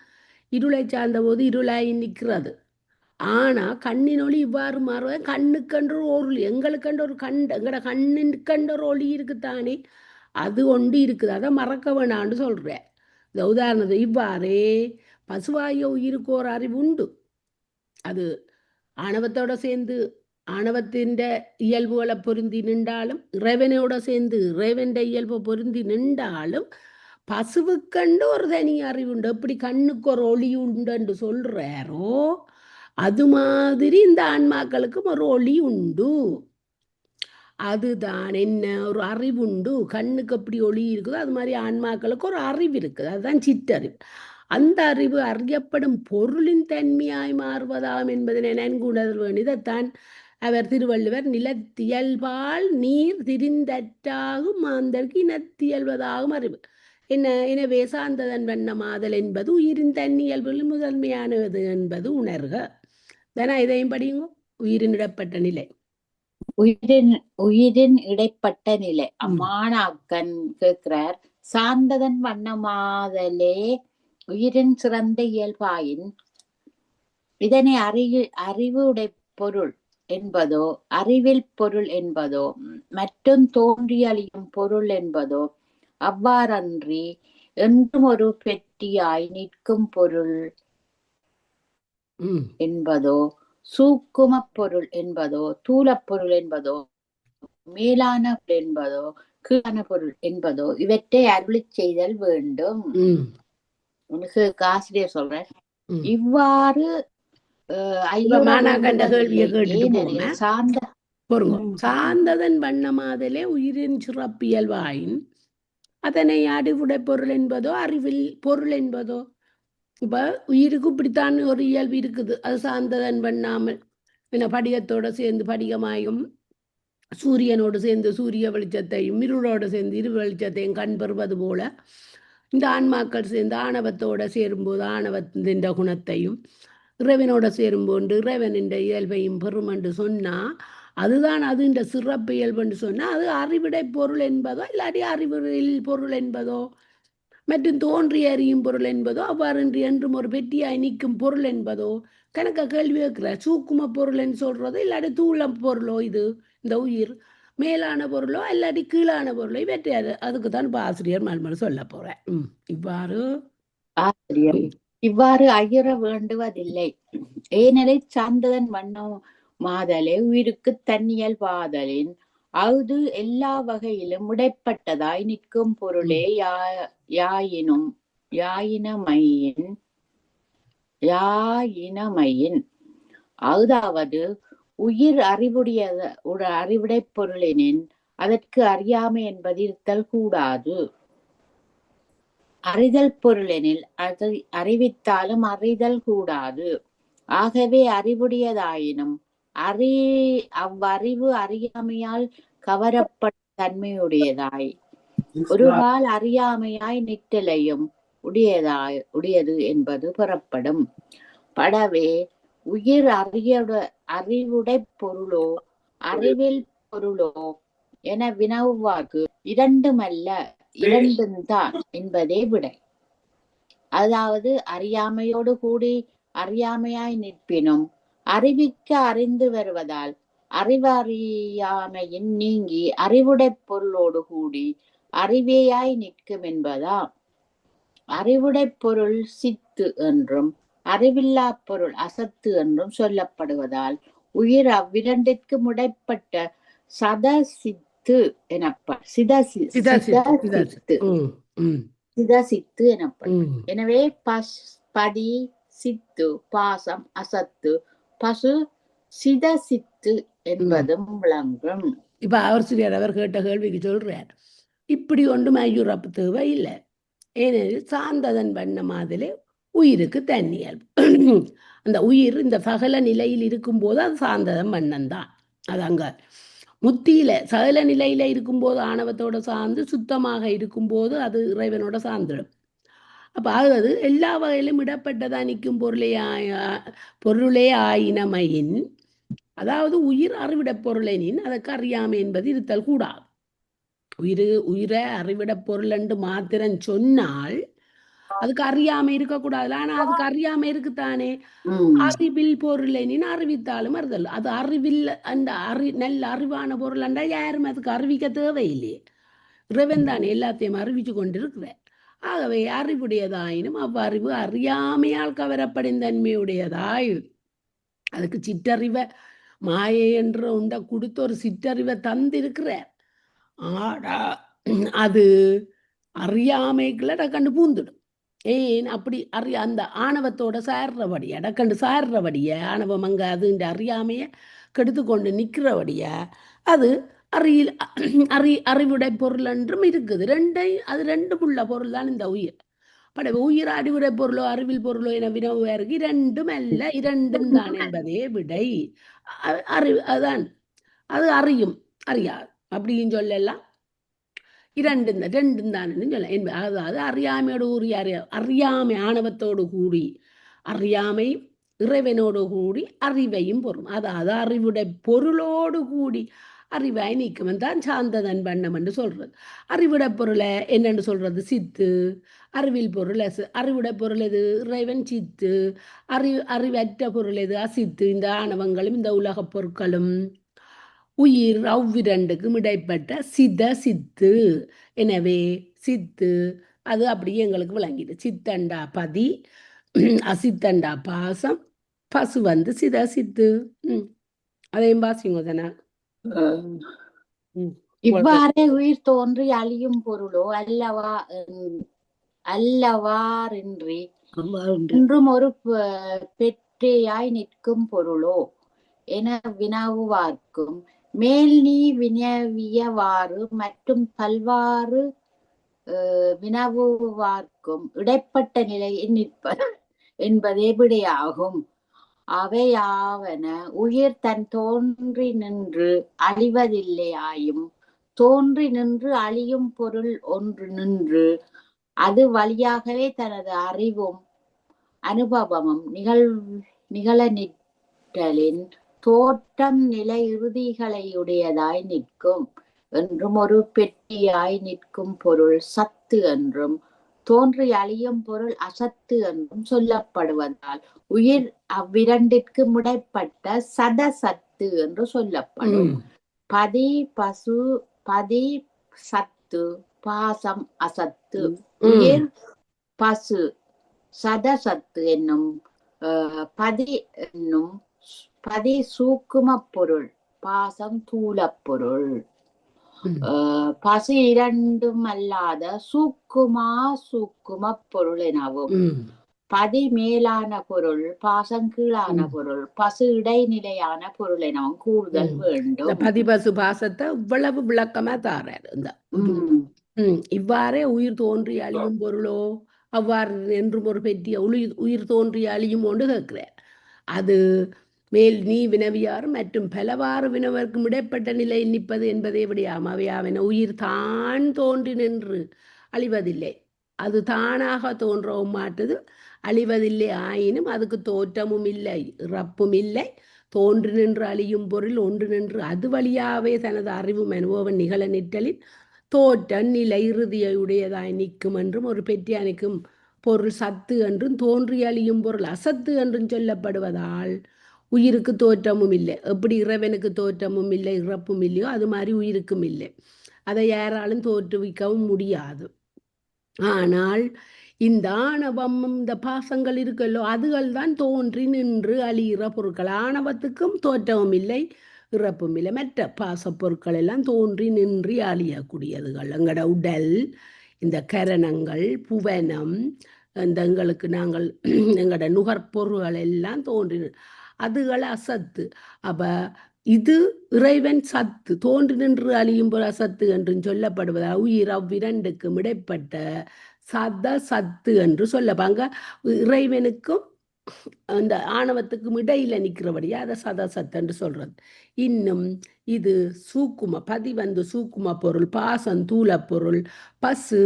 இருளை சார்ந்த போது இருளாய் நிற்கிறது. ஆனால் கண்ணின் ஒளி இவ்வாறு மாறுவது கண்ணுக்கென்று ஒரு ஒளி, எங்களுக்கென்று ஒரு எங்களோட கண்ணுக்கென்று ஒரு ஒளி இருக்குத்தானே, அது ஒன்று இருக்குது. அதை மறக்க வேணான்னு சொல்கிறேன். இந்த உதாரணத்தை இவ்வாறே பசுவாய உயிருக்கு ஒரு அறிவு உண்டு. அது ஆணவத்தோட சேர்ந்து ஆணவத்தின் இயல்புகளை பொருந்தி நின்றாலும், இறைவனோட சேர்ந்து இறைவன் இயல்பை பொருந்தி நின்றாலும் பசுவுக்கண்டு ஒரு தனி அறிவு உண்டு. எப்படி கண்ணுக்கு ஒரு ஒளி உண்டு சொல்றாரோ அது மாதிரி இந்த ஆன்மாக்களுக்கும் ஒரு ஒளி உண்டு. அதுதான் என்ன, ஒரு அறிவு உண்டு. கண்ணுக்கு எப்படி ஒளி இருக்குதோ அது மாதிரி ஆன்மாக்களுக்கு ஒரு அறிவு இருக்குது. அதுதான் சிற்றறிவு. அந்த அறிவு அறியப்படும் பொருளின் தன்மையாய் மாறுவதாம் என்பதனை நன்குணர் வேண்டியதைத்தான் அவர் திருவள்ளுவர் நிலத்தியல்பால் நீர் திரிந்தற்றாகும் மாந்தர்க்கு இனத்தியல்வதாகும் அறிவு என்ன. எனவே சார்ந்ததன் வண்ணமாதல் என்பது உயிரின் தன்னியல்புகளில் முதன்மையானது என்பது உணர்க. தானே இதையும் படியுங்க. உயிரின் இடப்பட்ட நிலை, உயிரின் இடைப்பட்ட நிலை. அம்மானாக்கன் கேட்கிறார், சார்ந்ததன் வண்ணமாதலே உயிரின் சிறந்த இயல்பாயின் இதனை அறிவு உடை பொருள் என்பதோ அறிவில் பொருள் என்பதோ மற்றும் தோன்றியழியும் பொருள் என்பதோ அவ்வாறன்றி என்றும் ஒரு பெட்டியாய் நிற்கும் பொருள் என்பதோ சூக்கும பொருள் என்பதோ தூலப்பொருள் என்பதோ மேலான என்பதோ கீழான பொருள் என்பதோ இவற்றை அருளி செய்தல் வேண்டும். உனக்கு ஆசிரியர் சொல்றேன். இவ்வாறு சார்ந்ததன் வண்ணமாதலே உயிரின் சிறப்பியல்வாயின் அதனை அறிவுடை பொருள் என்பதோ அறிவில் பொருள் என்பதோ. இப்ப உயிருக்கு இப்படித்தான் ஒரு இயல்பு இருக்குது. அது சார்ந்ததன் பண்ணாமல் என்ன படிகத்தோட சேர்ந்து படிகமாயும், சூரியனோடு சேர்ந்து சூரிய வெளிச்சத்தையும், இருளோடு சேர்ந்து இரு வெளிச்சத்தையும் கண் பெறுவது போல இந்த ஆன்மாக்கள் சேர்ந்து ஆணவத்தோட சேரும்போது ஆணவத்தின் குணத்தையும், இறைவனோட சேரும்போது இறைவனின் இயல்பையும் பெறும் என்று சொன்னால் அதுதான் அது இந்த சிறப்பு இயல்பு என்று சொன்னால் அது அறிவிடை பொருள் என்பதோ இல்லாட்டி அறிவில் பொருள் என்பதோ மற்றும் தோன்றி அறியும் பொருள் என்பதோ அவ்வாறு என்றும் ஒரு பெட்டியாய் நிற்கும் பொருள் என்பதோ கணக்க கேள்வி வைக்கிற. சூக்கும பொருள்னு சொல்றது இல்லாட்டி தூள பொருளோ இது இந்த உயிர் மேலான பொருளோ இல்லாட்டி கீழான பொருளோ வெற்றியாது. அதுக்கு தான் இப்போ ஆசிரியர் மறுமொழி சொல்ல போறேன். இவ்வாறு ஐயற வேண்டுவதில்லை. ஏனெனில் சார்ந்ததன் வண்ணம் மாதலே உயிருக்கு தன்னியல் பாதலின் அது எல்லா வகையிலும் உடைப்பட்டதாய் நிற்கும் பொருளே யாயினமையின் அதாவது உயிர் அறிவுடை பொருளெனின் அதற்கு அறியாமை என்பது இருத்தல் கூடாது. அறிதல் பொருளெனில் அதை அறிவித்தாலும் அறிதல் கூடாது. ஆகவே அறிவுடையதாயினும் அவ்வறிவு அறியாமையால் கவரப்பட்ட தன்மையுடையதாய் ஒரு கால் அறியாமையாய் நிற்றலையும் உடையது என்பது பெறப்படும். படவே உயிர் அறிவுடை பொருளோ அறிவில் பொருளோ என வினவுவாக்கு இரண்டுமல்ல இரண்டும்தான் என்பதே விடை. அதாவது அறியாமையோடு கூடி அறியாமையாய் நிற்பினும் அறிவிக்க அறிந்து வருவதால் அறிவறியாமையின் நீங்கி அறிவுடை பொருளோடு கூடி அறிவேயாய் நிற்கும் என்பதாம். அறிவுடை பொருள் சித்து என்றும் அறிவில்லா பொருள் அசத்து என்றும் சொல்லப்படுவதால் உயிர் அவ்விரண்டிற்கு முடைப்பட்ட சிதசித்து எனப்படும். எனவே பதி சித்து பாசம் அசத்து பசு சிதசித்து என்பதும் விளங்கும். இப்ப அவர் கேட்ட கேள்விக்கு சொல்றார், இப்படி ஒன்றும் ஐயுறப்பு தேவை இல்லை. ஏனெனில் சார்ந்ததன் வண்ண மாதிரி உயிருக்கு தன்னியல். அந்த உயிர் இந்த சகல நிலையில் இருக்கும்போது அது சார்ந்ததன் வண்ணம்தான். அது அங்க முத்தியில சகல நிலையில இருக்கும்போது ஆணவத்தோட சார்ந்து சுத்தமாக இருக்கும்போது அது இறைவனோட சார்ந்துடும். அப்ப அது எல்லா வகையிலும் இடப்பட்டதா நிற்கும் பொருளே ஆயினமையின், அதாவது உயிர் அறிவிட பொருளெனின் அதற்கு அறியாமை என்பது இருத்தல் கூடாது. உயிரை அறிவிட பொருள் என்று மாத்திரம் சொன்னால் அதுக்கு அறியாமை இருக்கக்கூடாது. ஆனா அதுக்கு அறியாமை இருக்குத்தானே. அறிவில் பொருளெனின் அறிவித்தாலும் அறிதல். அது அறிவில் அந்த நல்ல அறிவான பொருள் என்றா யாரும் அதுக்கு அறிவிக்க தேவையில்லையே. இறைவன் தானே எல்லாத்தையும் அறிவிச்சு கொண்டிருக்கிறார். ஆகவே அறிவுடையதாயினும் அவ்வறிவு அறியாமையால் கவரப்படும் தன்மையுடையதாய் அதுக்கு சிற்றறிவை மாயை என்ற உண்ட கொடுத்து ஒரு சிற்றறிவை தந்திருக்கிறார். ஆடா அது அறியாமைக்குள்ள டக்கண்டு பூந்துடும். ஏன் அப்படி அந்த ஆணவத்தோட சாடுறபடியா டக்கண்டு சாடுறபடிய ஆணவம் அங்க அது இந்த அறியாமைய கெடுத்து கொண்டு நிற்கிறபடிய அது அறிவுடை பொருள் என்றும் இருக்குது. அது ரெண்டும் உள்ள பொருள் தான் இந்த உயிர். உயிர் அறிவுடை பொருளோ அறிவில் பொருளோ என வினவுவதற்கு இரண்டும் அல்ல இரண்டும் தான் என்பதே விடை. அதான் அது அறியும் அறியாது அப்படின்னு சொல்லலாம். ரெண்டும் தான் சொல்ல. அதாவது அறியாமையோடு கூறி அறியாமை ஆணவத்தோடு கூடி அறியாமை இறைவனோடு கூடி அறிவையும் பொருள். அதாவது அறிவுடை பொருளோடு கூடி அறிவாய் நீக்குவன் தான் சார்ந்ததன் வண்ணம் என்று சொல்றது. அறிவுடை பொருளை என்னென்று சொல்றது? சித்து. அறிவில் பொருள் அறிவுடை பொருள் எது? இறைவன் சித்து. அறிவற்ற பொருள் எது? அசித்து. இந்த ஆணவங்களும் இந்த உலக பொருட்களும் உயிர் அவ்விரண்டுக்கும் இடைப்பட்ட சித்து. எனவே சித்து அது அப்படியே எங்களுக்கு விளங்கிடு. சித்தண்டா பதி, அசித்தண்டா பாசம், பசு சித்து. அதையும் பாசிங்கோதனா. இவ்வாறே உயிர் தோன்றி அழியும் பொருளோ அல்லவாரின்றி இன்றும் ஒரு பெற்றேயாய் நிற்கும் பொருளோ என வினவுவார்க்கும் மேல் நீ வினவியவாறு மற்றும் பல்வாறு வினவுவார்க்கும் இடைப்பட்ட நிலையில் நிற்பது என்பதே விடையாகும். அவையாவன உயிர் தன் தோன்றி நின்று அழிவதில்லையாயும் தோன்றி நின்று அழியும் பொருள் ஒன்று நின்று அது வழியாகவே தனது அறிவும் அனுபவமும் நிகழ நிற்றலின் தோற்றம் நிலை இறுதிகளையுடையதாய் நிற்கும் என்றும் ஒரு பெட்டியாய் நிற்கும் பொருள் சத்து என்றும் தோன்றி அழியும் பொருள் அசத்து என்றும் சொல்லப்படுவதால் உயிர் அவ்விரண்டிற்கு முடைப்பட்ட சத்து என்று சொல்லப்படும். பதி பசு பதி சத்து பாசம் அசத்து. உயிர் பசு சத்து என்னும் பதி சூக்கும பொருள், பாசம் தூளப் பொருள். பசு இரண்டும் அல்லாத சூக்கும பொருள் எனவும் பதி மேலான பொருள், பாசம் கீழான பொருள், பசு இடைநிலையான பொருள் எனவும் கூறுதல் இந்த வேண்டும். பதிபசு பாசத்தை இவ்வளவு விளக்கமா தாராரு. இந்த இவ்வாறே உயிர் தோன்றி அழியும் பொருளோ அவ்வாறு என்றும் ஒரு பெற்றிய உயிர் தோன்றி அழியும் ஒன்று கேட்கிறார். அது மேல் நீ வினவியார் மற்றும் பலவாறு வினவர்க்கும் இடைப்பட்ட நிலையில் நிற்பது என்பதை விடையாம். அவையாவென உயிர் தான் தோன்றி நின்று அழிவதில்லை, அது தானாக தோன்றவும் மாட்டுது, அழிவதில்லை. ஆயினும் அதுக்கு தோற்றமும் இல்லை, இறப்பும் இல்லை. தோன்று நின்று அழியும் பொருள் ஒன்று நின்று அது வழியாவே தனது அறிவும் அனுபவம் நிகழ நிற்றலில் தோற்ற நிலை இறுதியுடையதாய் நிற்கும் என்றும் ஒரு பெற்றியணிக்கும் பொருள் சத்து என்றும் தோன்றி அழியும் பொருள் அசத்து என்றும் சொல்லப்படுவதால் உயிருக்கு தோற்றமும் இல்லை. எப்படி இறைவனுக்கு தோற்றமும் இல்லை இறப்பும் இல்லையோ அது மாதிரி உயிருக்கும் இல்லை. அதை யாராலும் தோற்றுவிக்கவும் முடியாது. ஆனால் இந்த ஆணவம் இந்த பாசங்கள் இருக்கல்லோ அதுகள் தான் தோன்றி நின்று அழிகிற பொருட்கள். ஆணவத்துக்கும் தோற்றமும் இல்லை இறப்பும் இல்லை. மற்ற பாச பொருட்கள் எல்லாம் தோன்றி நின்று அழியக்கூடியதுகள். எங்களோட உடல், இந்த கரணங்கள், புவனம், இந்த எங்களுக்கு நாங்கள் எங்களோட நுகர்பொருள்கள் எல்லாம் தோன்றி அதுகள் அசத்து. அப்ப இது இறைவன் சத்து, தோன்றி நின்று அழியும் போது அசத்து என்றும் சொல்லப்படுவதால் உயிர் அவ்விரண்டுக்கும் இடைப்பட்ட சத சத்து என்று சொல்லப்பாங்க. இறைவனுக்கும் அந்த ஆணவத்துக்கும் இடையில நிற்கிறபடியா அதை சத சத்து என்று சொல்றது. இன்னும் இது சூக்கும பதி சூக்கும பொருள், பாசம் தூள பொருள், பசு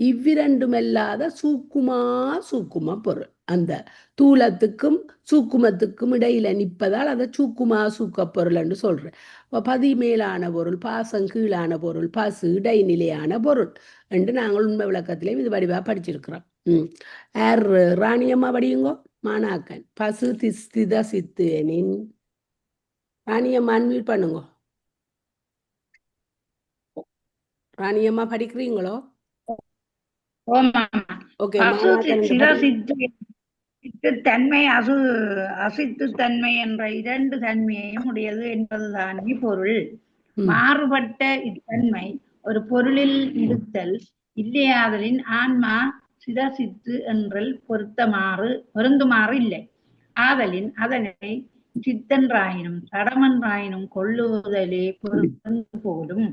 இவ்விரண்டுமல்லாத சூக்கும பொருள். அந்த தூளத்துக்கும் சூக்குமத்துக்கும் இடையில நிற்பதால் அதை சூக்குமா சூக்க பொருள் என்று சொல்றேன். பதி மேலான பொருள், பாசம் கீழான பொருள், பசு இடைநிலையான பொருள் என்று நாங்கள் உண்மை விளக்கத்திலேயும் இது வடிவா படிச்சிருக்கிறோம். யார் ராணியம்மா படியுங்கோ? மாணாக்கன். பசு திஸ்தித சித்து எனின் ராணியம்மா அன்மியூட் பண்ணுங்க. ராணியம்மா படிக்கிறீங்களோ? ஓகே. தன்மை அசித்து தன்மை என்ற இரண்டு தன்மையையும் உடையது என்பதுதானே பொருள். மாறுபட்ட இத்தன்மை ஒரு பொருளில் இருத்தல் இல்லையாதலின் ஆன்மா சிதசித்து என்றல் பொருந்துமாறு இல்லை. ஆதலின் அதனை சித்தன்றாயினும் தடமன்றாயினும் கொள்ளுவதலே பொருந்து போலும்.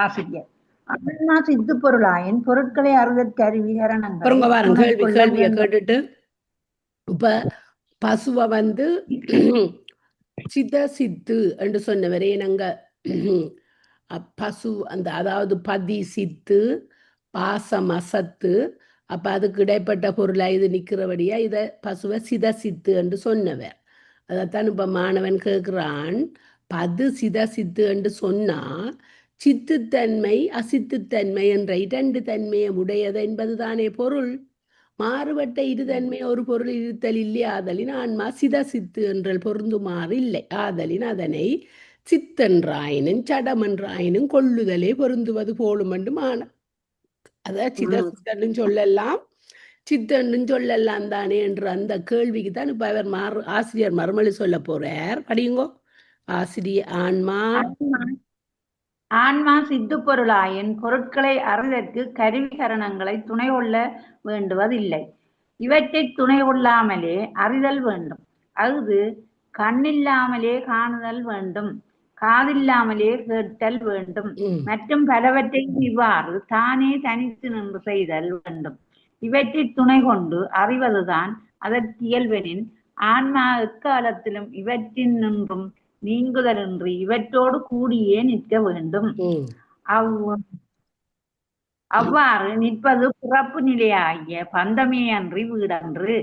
ஆசிரியர் ஆன்மா சித்து பொருளாயின் பொருட்களை அறிதற்கருவிகரணங்கள் கேள்வியை கேட்டுட்டு இப்ப பசுவை சித சித்து என்று சொன்னவரே நாங்க பசு அந்த அதாவது பதி சித்து பாசம் அசத்து. அப்ப அதுக்கு இடைப்பட்ட பொருளா இது நிக்கிறபடியா இத பசுவை சித சித்து என்று சொன்னவர். அதைத்தான் இப்ப மாணவன் கேட்கிறான். பது சித சித்து என்று சொன்னா சித்துத்தன்மை அசித்துத்தன்மை என்ற இரண்டு தன்மையை உடையது என்பதுதானே பொருள். மாறுபட்ட இருதன்மை ஒரு பொருள் இருத்தல் இல்லை. ஆதலின் ஆன்மா சித சித்து என்றல் பொருந்துமாறு இல்லை. ஆதலின் அதனை சித்தென்றாயினும் சடமென்றாயினும் கொள்ளுதலே பொருந்துவது போலும் என்று அதான் சித சித்தன்னு சொல்லலாம், சித்தன்னு சொல்லலாம் தானே என்று அந்த கேள்விக்கு தான் இப்ப அவர் ஆசிரியர் மறுமொழி சொல்ல போறார். படியுங்கோ ஆசிரியர். ஆன்மா சித்து பொருளாயின் பொருட்களை அறிதற்கு கருவிகரணங்களை துணை கொள்ள வேண்டுவதில்லை. இவற்றை துணை கொள்ளாமலே அறிதல் வேண்டும். அஃது கண்ணில்லாமலே காணுதல் வேண்டும், காதில்லாமலே கேட்டல் வேண்டும் மற்றும் பலவற்றை இவ்வாறு தானே தனித்து நின்று செய்தல் வேண்டும். இவற்றை துணை கொண்டு அறிவதுதான் அதற்கு இயல்பெனின் ஆன்மா எக்காலத்திலும் இவற்றின் நின்றும் நீங்குதலின்றி இவற்றோடு கூடியே நிற்க வேண்டும். அவ்வாறு நிற்பது பிறப்பு நிலையாகிய பந்தமே அன்றி வீடன்று.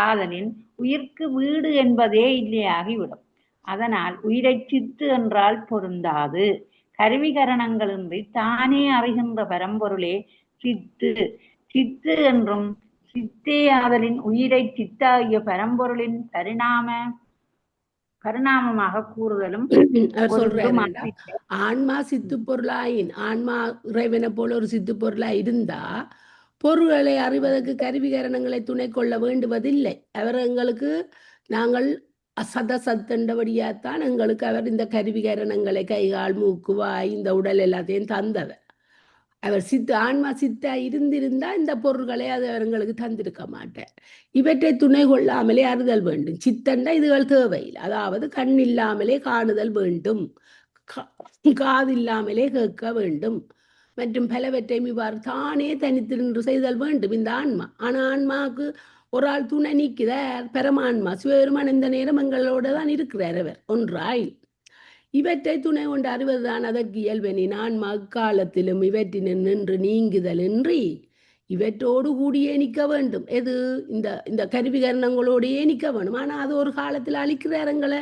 ஆதலின் உயிர்க்கு வீடு என்பதே இல்லையாகிவிடும். அதனால் உயிரை சித்து என்றால் பொருந்தாது. கருவிகரணங்களின்றி தானே அறிகின்ற பரம்பொருளே சித்து. சித்து என்றும் சித்தே ஆதலின் உயிரை சித்தாகிய பரம்பொருளின் பரிணாமமாக கூறுதலும் ஆன்மா சித்து பொருளாயின் ஆன்மா இறைவனை போல ஒரு சித்து பொருளா இருந்தா பொருள்களை அறிவதற்கு கருவிகரணங்களை துணை கொள்ள வேண்டுவதில்லை. அவர் எங்களுக்கு நாங்கள் சத்தண்டபடியாத்தான் எங்களுக்கு அவர் இந்த கருவிகரணங்களை கைகால் மூக்கு வாய் இந்த உடல் எல்லாத்தையும் தந்தவர். அவர் ஆன்மா சித்தா இருந்திருந்தா இந்த பொருள்களை அது அவர்களுக்கு தந்திருக்க மாட்டார். இவற்றை துணை கொள்ளாமலே அறிதல் வேண்டும். சித்தண்டா இதுகள் தேவையில்லை. அதாவது கண் இல்லாமலே காணுதல் வேண்டும், காது இல்லாமலே கேட்க வேண்டும் மற்றும் பலவற்றை இவ்வாறு தானே தனித்து நின்று செய்தல் வேண்டும் இந்த ஆன்மா. ஆனா ஆன்மாவுக்கு ஒரு ஆள் துணை நீக்கிறார், பரமான்மா சிவபெருமான் இந்த நேரம் எங்களோட தான் இருக்கிறார். அவர் ஒன்றாய் இவற்றை துணை கொண்டு அறிவதுதான் அதற்கு இயல்பெனின் ஆன்மா அக்காலத்திலும் இவற்றின் நின்று நீங்குதல் இன்றி இவற்றோடு கூடியே நிற்க வேண்டும். எது இந்த இந்த கருவிகரணங்களோடையே நிற்க வேண்டும். ஆனால் அது ஒரு காலத்தில் அழிக்கிறாருங்களை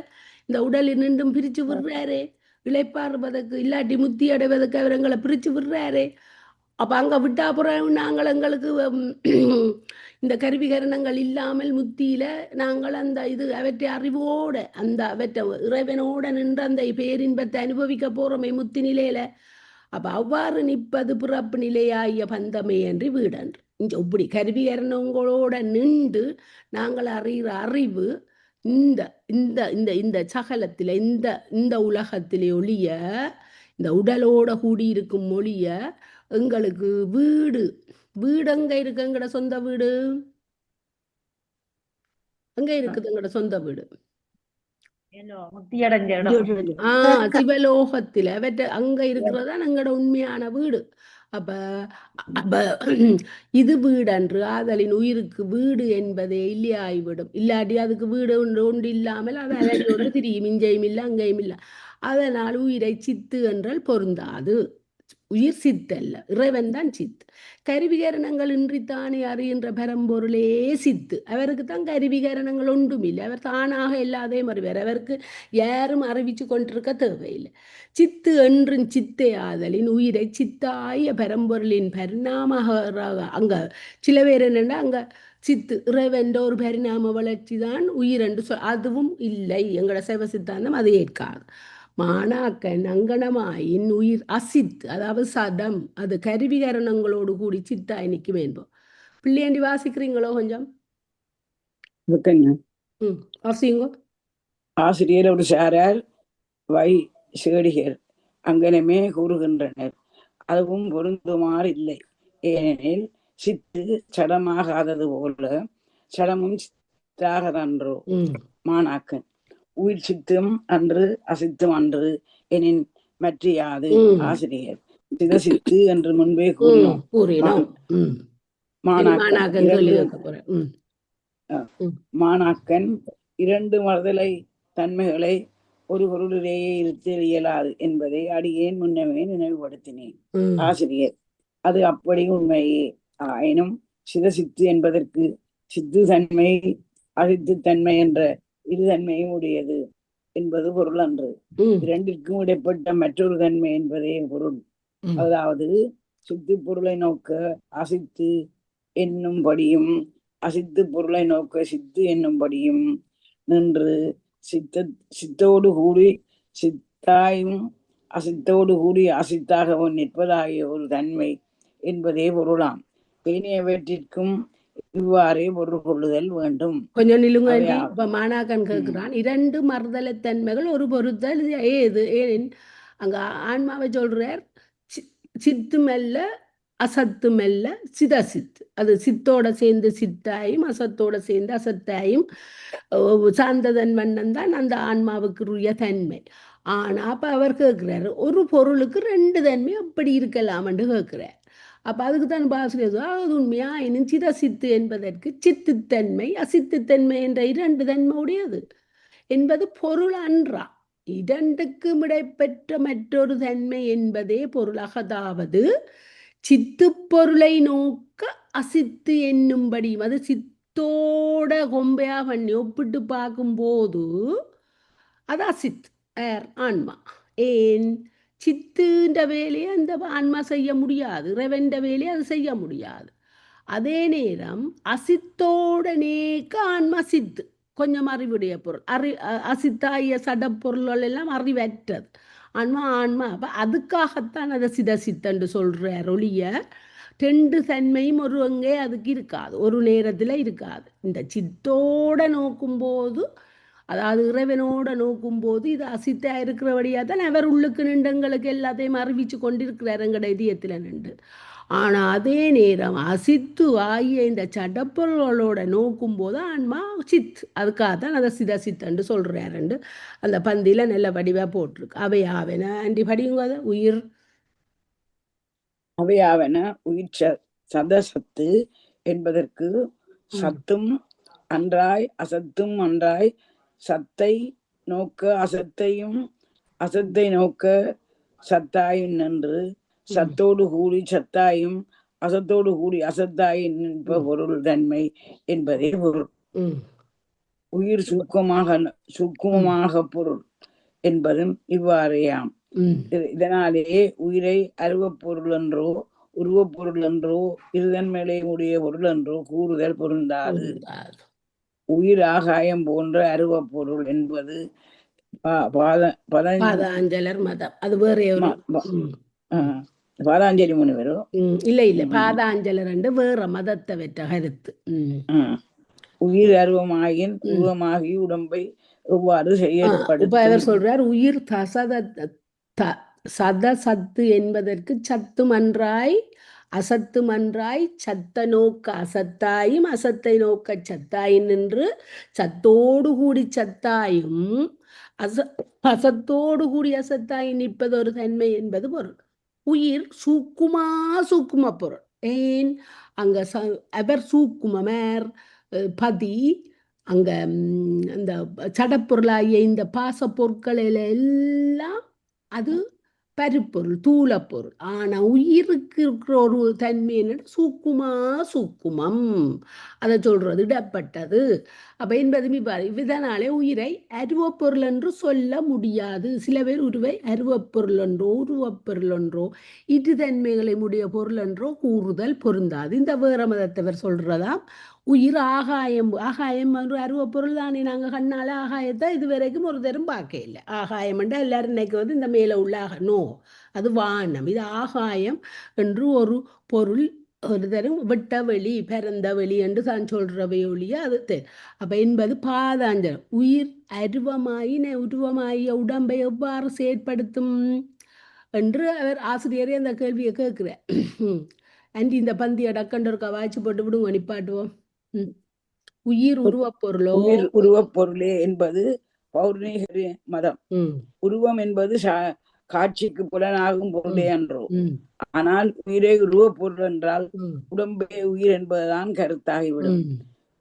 இந்த உடலில் நின்றும் பிரித்து விடுறாரே, இளைப்பாறுவதற்கு இல்லாட்டி முத்தி அடைவதற்கு அவரங்களை பிரித்து விடுறாரே. அப்போ அங்கே விட்டா அப்புறம் நாங்கள் எங்களுக்கு இந்த கருவிகரணங்கள் இல்லாமல் முத்தியில நாங்கள் அந்த இது அவற்றை அறிவோட அந்த அவற்றை இறைவனோட நின்று அந்த பேரின்பத்தை அனுபவிக்க போறோமே முத்தி நிலையில. அப்ப அவ்வாறு நிற்பது பிறப்பு நிலையாய பந்தமே என்று வீடன்று. இப்படி கருவிகரணங்களோட நின்று நாங்கள் அறிகிற அறிவு இந்த இந்த இந்த இந்த சகலத்தில இந்த இந்த உலகத்திலே ஒழிய இந்த உடலோட கூடியிருக்கும் ஒழிய எங்களுக்கு வீடு வீடு எங்க இருக்கு? எங்கட சொந்த வீடு எங்க இருக்குது? எங்கட சொந்த வீடு சிவலோகத்துல அங்க இருக்கிறதா எங்கட உண்மையான வீடு. அப்ப அப்ப இது வீடன்று ஆதலின் உயிருக்கு வீடு என்பதே இல்லையாய்விடும். இல்லாட்டி அதுக்கு வீடு ஒன்று இல்லாமல் அது அதையோட திரியும், இஞ்சையும் இல்லை அங்கேயும் இல்லை. அதனால் உயிரை சித்து என்றால் பொருந்தாது. உயிர் சித்தல்ல, இறைவன் தான் சித்து. கருவிகரணங்கள் இன்றித்தானே அறிகின்ற பரம்பொருளே சித்து. அவருக்கு தான் கருவிகரணங்கள் ஒன்றும் இல்லை. அவர் தானாக எல்லாதையும் அறிவார். அவருக்கு யாரும் அறிவிச்சு கொண்டிருக்க தேவையில்லை. சித்து என்றும் சித்தே ஆதலின் உயிரை சித்தாய பரம்பொருளின் பரிணாமமாக அங்க சில பேர் என்னென்னா அங்க சித்து இறைவன்ற ஒரு பரிணாம வளர்ச்சி தான் உயிர் என்று அதுவும் இல்லை. எங்களோட சைவ சித்தாந்தம் அதை ஏற்காது. மாணாக்கன் அங்கனமாயின் உயிர் அசித், அதாவது சதம், அது கருவிகரணங்களோடு கூடி சித்தாய் நிற்க வேண்டும். பிள்ளையாண்டி வாசிக்கிறீங்களோ கொஞ்சம்? வாசிங்க. ஆசிரியர் ஒரு சாரார் வை சேடிகர் அங்கனமே கூறுகின்றனர். அதுவும் பொருந்துமாறு இல்லை. ஏனெனில் சித்து சடமாகாதது போல சடமும் சித்தாகதன்றோ மாணாக்கன். உயிர் சித்தும் அன்று அசித்தும் அன்று எனின் மற்றியாது. ஆசிரியர் சிதசித்து என்று முன்பே கூறினோம். மாணாக்கன் இரண்டு மறுதலை தன்மைகளை ஒரு பொருளிலேயே இருத்தல் இயலாது என்பதை அடியேன் முன்னமே நினைவுபடுத்தினேன். ஆசிரியர் அது அப்படி உண்மையே. ஆயினும் சிதசித்து என்பதற்கு சித்து தன்மை அசித்து தன்மை என்ற இருதன்மையும் உடையது என்பது பொருள் அன்று. இரண்டிற்கும் இடைப்பட்ட மற்றொரு தன்மை என்பதே பொருள். அதாவது சித்து பொருளை நோக்க அசித்து என்னும்படியும் அசித்து பொருளை நோக்க சித்து என்னும்படியும் நின்று சித்தோடு கூடி சித்தாயும் அசித்தோடு கூடி அசித்தாகவும் நிற்பதாகிய ஒரு தன்மை என்பதே பொருளாம். ஏனையவற்றிற்கும் இவ்வாறே பொருள் கொள்ளுதல் வேண்டும். கொஞ்சம் நிலுங்க. இப்ப மாணாக்கன் கேட்கிறான், இரண்டு மறுதலை தன்மைகள் ஒரு பொருத்தல் ஏது? ஏன் அங்க ஆன்மாவை சொல்றார், சித்து மெல்ல அசத்து மெல்ல சிதசித்து. அது சித்தோட சேர்ந்து சித்தாயும் அசத்தோட சேர்ந்து அசத்தாயும் சார்ந்ததன் வண்ணம் தான் அந்த ஆன்மாவுக்குரிய தன்மை. ஆனா அப்ப அவர் கேட்கிறாரு, ஒரு பொருளுக்கு ரெண்டு தன்மை அப்படி இருக்கலாம் என்று கேட்கிறார். அப்போ அதுக்கு தான் பாசிரியர் அது உண்மையா? இன்னும் சிதசித்து என்பதற்கு சித்துத்தன்மை அசித்துத்தன்மை என்ற இரண்டு தன்மை உடையது என்பது பொருள் அன்றா. இரண்டுக்கும் இடைப்பெற்ற மற்றொரு தன்மை என்பதே பொருளாக. அதாவது சித்து பொருளை நோக்க அசித்து என்னும்படி, அது சித்தோட கொம்பையா பண்ணி ஒப்பிட்டு பார்க்கும்போது அது அசித் ஆன்மா. ஏன்? சித்துன்ற வேலையை அந்த ஆன்மா செய்ய முடியாது, இறைவன்ற வேலையை அது செய்ய முடியாது. அதே நேரம் அசித்தோட நேக்க ஆன்மா சித்து, கொஞ்சம் அறிவுடைய பொருள். அசித்தாய சடப்பொருள்கள் எல்லாம் அறிவற்றது ஆன்மா. அப்போ அதுக்காகத்தான் அதை சிதசித்தன்று சொல்றார் ஒழிய ரெண்டு தன்மையும் ஒரு அங்கே அதுக்கு இருக்காது, ஒரு நேரத்தில் இருக்காது. இந்த சித்தோட நோக்கும்போது அதாவது இறைவனோட நோக்கும்போது இது அசித்தா இருக்கிறபடியா தான் அவர் உள்ளுக்கு நின்றங்களுக்கு எல்லாத்தையும் அறிவிச்சு கொண்டிருக்கிறார் எங்கட இதயத்தில் நின்று. ஆனால் அதே நேரம் அசித்து ஆகிய இந்த சடப்பொருளோட நோக்கும்போது ஆன்மா சித், அதுக்காக தான் அதை சிதசித்தன்று சொல்கிறாருண்டு அந்த பந்தியில் நல்ல வடிவாக போட்டிருக்கு. அவையாவன அண்டி படியுங்க அதை உயிர் அவையாவன உயிர் சதசத்து என்பதற்கு சத்தும் அன்றாய் அசத்தும் அன்றாய், சத்தை நோக்க அசத்தையும் அசத்தை நோக்க சத்தாயும் நின்று, சத்தோடு கூடி சத்தாயும் அசத்தோடு கூடி அசத்தாயும் நிற்ப பொருள் தன்மை என்பதே பொருள். உயிர் சுக்குமமாக பொருள் என்பதும் இவ்வாறேயாம். இதனாலேயே உயிரை அருவப் பொருள் என்றோ உருவப் பொருள் என்றோ இருதன்மையிலே உடைய பொருள் என்றோ கூறுதல் பொருந்தாது. உயிர் ஆகாயம் போன்ற அருவப் பொருள் என்பது பாதாஞ்சலர் மதம். அது வேற பாதாஞ்சலி முனிவரோ இல்ல பாதாஞ்சலர் என்று வேற மதத்தை வெற்ற கருத்து. உயிர் அருவமாயின் உருவமாகி உடம்பை எவ்வாறு செய்யப்படும். அவர் சொல்றார் உயிர் சதசத்து என்பதற்கு சத்து மன்றாய் அசத்து மன்றாய், சத்த நோக்க அசத்தாயும் அசத்தை நோக்க சத்தாயும் நின்று, சத்தோடு கூடி சத்தாயும் அசத்தோடு கூடி அசத்தாயும் நிற்பது ஒரு தன்மை என்பது பொருள். உயிர் சூக்கும பொருள். ஏன் அங்க அவர் சூக்குமர் பதி அங்க அந்த சடப்பொருளாகிய இந்த பாச பொருட்களில் எல்லாம் அது பருப்பொருள் தூளப்பொருள். ஆனா உயிருக்கு இருக்கிற ஒரு தன்மை என்ன, சூக்குமம், அதை சொல்றது இடப்பட்டது. அப்ப என்பது இதனாலே உயிரை அருவப்பொருள் என்று சொல்ல முடியாது. சில பேர் உருவை அருவப்பொருள் என்றோ உருவப்பொருள் என்றோ இரு தன்மைகளை உடைய பொருள் என்றோ கூறுதல் பொருந்தாது. இந்த வேற மதத்தவர் சொல்றதாம் உயிர் ஆகாயம் என்று அருவப்பொருள் தானே. நாங்கள் கண்ணால ஆகாயத்தை இதுவரைக்கும் ஒரு தரம் பார்க்க இல்லை. ஆகாயம் என்றால் எல்லாரும் நினைக்கிறது இந்த மேலே உள்ள நோ, அது வானம். இது ஆகாயம் என்று ஒரு பொருள் ஒரு தரம் விட்ட வெளி பிறந்த வெளி என்று தான் சொல்றவை ஒழிய அது. அப்ப என்பது பாதாஞ்சலம். உயிர் உருவமாயிய உடம்பை எவ்வாறு செயற்படுத்தும் என்று அவர் ஆசிரியரே அந்த கேள்வியை கேட்கிறார். அண்டி இந்த பந்தி அடக்கண்டொருக்கா வாய்ச்சி போட்டு விடுங்க, நிப்பாட்டுவோம். உயிர் உருவப்பொருளோ உயிர் உருவப்பொருளே என்பது பௌர்ணீக மதம். உருவம் என்பது காட்சிக்கு புலனாகும் பொருளே என்றோ. ஆனால் உயிரே உருவப்பொருள் என்றால் உடம்பே உயிர் என்பதுதான் கருத்தாகிவிடும்.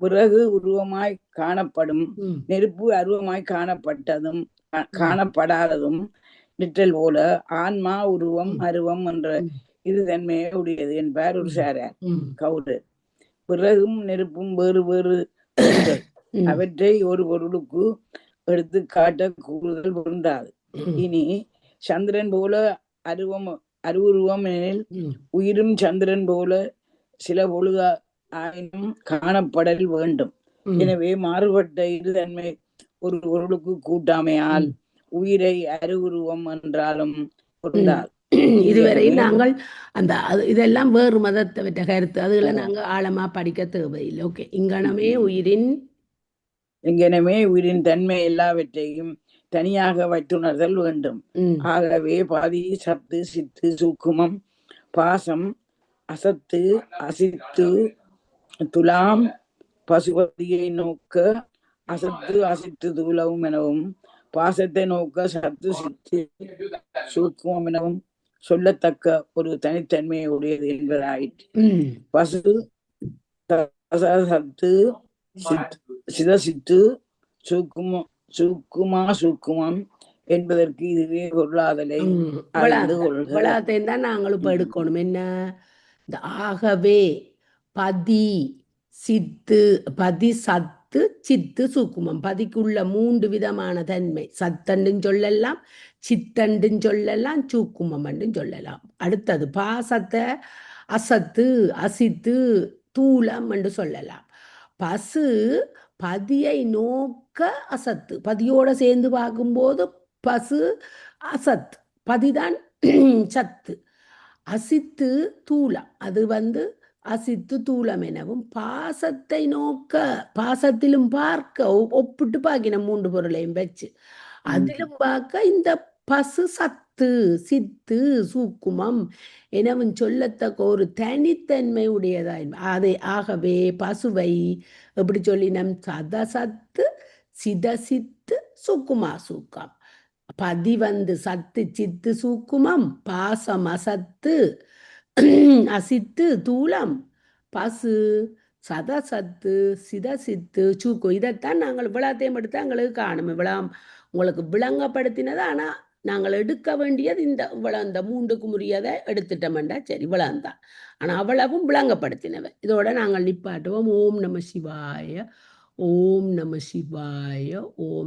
பிறகு உருவமாய் காணப்படும் நெருப்பு அருவமாய் காணப்பட்டதும் காணப்படாததும் நிற்றல் போல ஆன்மா உருவம் அருவம் என்ற இரு தன்மையே உடையது என்பார் ஒரு சாரார் கவுரர். பிறகும் நெருப்பும் வேறு வேறு அவற்றை ஒரு பொருளுக்கு எடுத்து காட்ட கூறுதல் பொருந்தாது. இனி சந்திரன் போல அருவுருவம் எனில் உயிரும் சந்திரன் போல சில பொழுது ஆயினும் காணப்படல் வேண்டும். எனவே மாறுபட்ட இரு தன்மை ஒரு பொருளுக்கு கூட்டாமையால் உயிரை அருவுருவம் என்றாலும் பொருந்தாது. இதுவரை நாங்கள் அந்த இதெல்லாம் வேறு மதத்தை விட்ட கருத்து, அதுகளை நாங்க ஆழமா படிக்க தேவையில்லை. ஓகே, இங்கனமே உயிரின் தன்மை எல்லாவற்றையும் தனியாக வைத்துணர்தல் வேண்டும். ஆகவே பாதி சத்து சித்து சூக்குமம் பாசம் அசத்து அசித்து துலாம் பசுபதியை நோக்க அசத்து அசித்து தூலவும் எனவும், பாசத்தை நோக்க சத்து சித்து சூக்குமம் எனவும் சொல்லத்தக்க ஒரு தனித்தன்மையை உடையது என்பதாயிற்று. பசு சத்து சிதசித்து சூக்குமம் என்பதற்கு இதுவே பொருளாதலை தான் நாங்களும் இப்ப எடுக்கணும். என்ன இந்த ஆகவே பதி சத்து சித்து சூக்குமம், பதிக்குள்ள 3 விதமான தன்மை. சத்தண்டும் சொல்லலாம், சித்தண்டும் சொல்லலாம், சூக்குமம் என்றும் சொல்லலாம். அடுத்தது பாசத்தை அசத்து அசித்து தூலம் என்று சொல்லலாம். பசு பதியை நோக்க அசத்து, பதியோட சேர்ந்து பார்க்கும்போது பசு அசத்து, பதிதான் சத்து. அசித்து தூலம், அது அசித்து தூலம் எனவும் பாசத்தை நோக்க பாசத்திலும் பார்க்க ஒப்பிட்டு பார்க்கணும் 3 பொருளையும் வச்சு அதிலும் பார்க்க இந்த பசு சத்து சித்து சூக்குமம் எனவும் சொல்லத்தக்க ஒரு தனித்தன்மை உடையதா அதை ஆகவே பசுவை எப்படி சொல்லி நம் சத சத்து சித சித்து சூக்குமா சூக்கம் பதி சத்து சித்து சூக்குமம் பாசம் அசத்து அசித்து தூலம் பசு சத சத்து சித சித்து சூக்கு இதைத்தான் நாங்கள் விழாத்தையும் எடுத்து எங்களுக்கு காணும் விழா உங்களுக்கு விளங்கப்படுத்தினது. ஆனால் நாங்கள் எடுக்க வேண்டியது இந்த இந்த 3க்கு உரியதை எடுத்துட்டோம்டா சரி விளந்தான். ஆனால் அவ்வளவும் விளங்கப்படுத்தினவை. இதோட நாங்கள் நிப்பாட்டுவோம். ஓம் நம சிவாய, ஓம் நம சிவாய, ஓம்